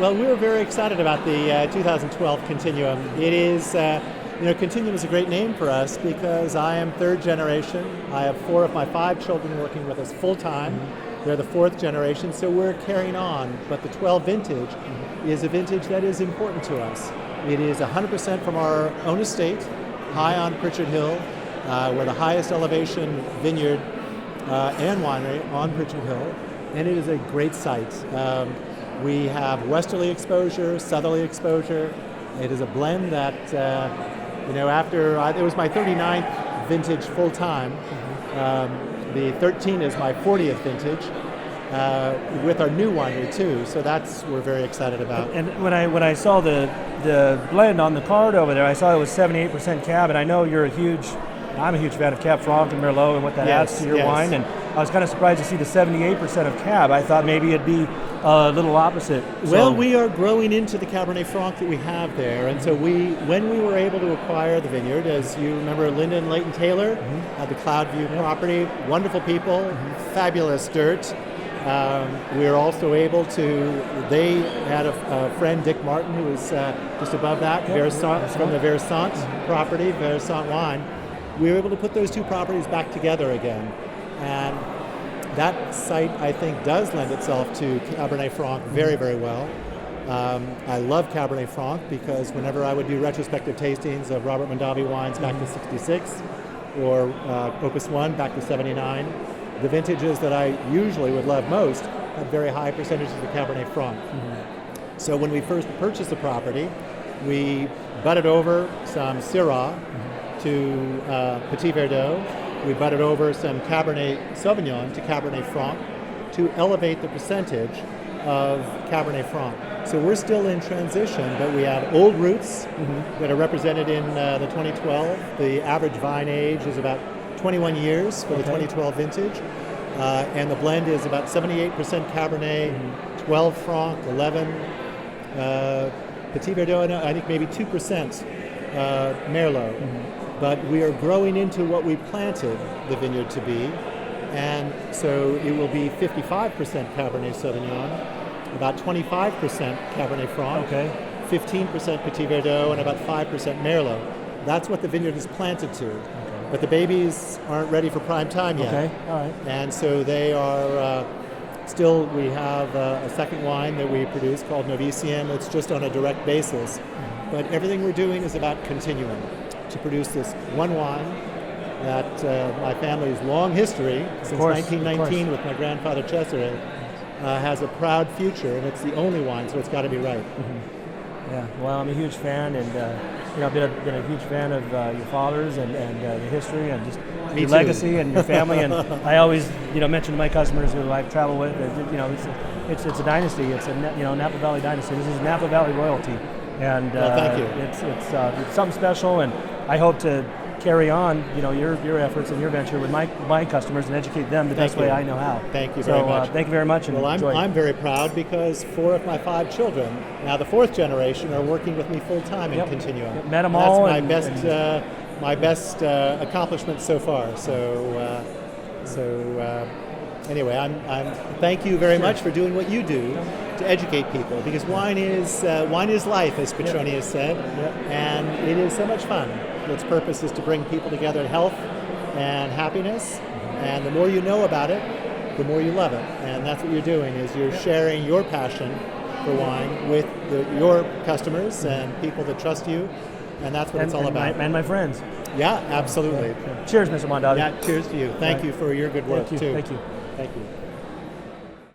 Well, we're very excited about the 2012 Continuum. It is, Continuum is a great name for us because I am third generation. I have 4 of my 5 children working with us full time. They're the 4th generation, so we're carrying on. But the 12 vintage is a vintage that is important to us. It is 100% from our own estate, high on Pritchard Hill. We're the highest elevation vineyard and winery on Pritchard Hill, and it is a great site. We have westerly exposure, southerly exposure. It is a blend that, it was my 39th vintage full time. The 13 is my 40th vintage with our new winery too. So we're very excited about. And when I saw the blend on the card over there, I saw it was 78% Cab, and I know I'm a huge fan of Cab Franc and Merlot and what that adds to your wine, and I was kind of surprised to see the 78% of Cab. I thought maybe it'd be a little opposite. Well, we are growing into the Cabernet Franc that we have there, and so when we were able to acquire the vineyard, as you remember, Linda and Leighton Taylor had the Cloudview property, wonderful people, fabulous dirt. We were also able they had a friend, Dick Martin, who was just above that, from the Versant property, Versant Wine. We were able to put those 2 properties back together again. And that site, I think, does lend itself to Cabernet Franc very, very well. I love Cabernet Franc because whenever I would do retrospective tastings of Robert Mondavi wines back to 66 or Opus 1 back to 79, the vintages that I usually would love most had very high percentages of Cabernet Franc. So when we first purchased the property, we budded over some Syrah to Petit Verdot. We budded over some Cabernet Sauvignon to Cabernet Franc to elevate the percentage of Cabernet Franc. So we're still in transition, but we have old roots that are represented in the 2012. The average vine age is about 21 years for the 2012 vintage, and the blend is about 78% Cabernet, 12 Franc, 11 Petit Verdot, and I think maybe 2% Merlot. But we are growing into what we planted the vineyard to be, and so it will be 55% Cabernet Sauvignon, about 25% Cabernet Franc, 15% Petit Verdot, and about 5% Merlot. That's what the vineyard is planted to. But the babies aren't ready for prime time yet. All right. And so they are we have a second wine that we produce called Novician. It's just on a direct basis. But everything we're doing is about continuing to produce this one wine that my family's long history, since 1919 with my grandfather Cesare, has a proud future, and it's the only wine, so it's got to be right. Yeah, well, I'm a huge fan, and I've been a huge fan of your father's and the history and just your legacy and your family. And I always mention to my customers who I travel with that it's a dynasty. It's a Napa Valley dynasty. This is Napa Valley royalty, and thank you. It's something special, and I hope to carry on your efforts and your venture with my customers and educate them the best way I know how. Thank you very much. Thank you very much. And well, I'm very proud because 4 of my 5 children, now the 4th generation, are working with me full time in Continuum. Met them all. That's my best accomplishment so far. Anyway, I'm thank you very much for doing what you do to educate people, because wine is life, as Petronius said, and it is so much fun. Its purpose is to bring people together in health and happiness, and the more you know about it, the more you love it. And that's what you're doing, is you're sharing your passion for wine with your customers and people that trust you, and that's what it's all about. And my friends. Yeah, absolutely. Cheers, Mr. Mondavi. Yeah, cheers to you. Thank you for your good work, too. Thank you. Thank you.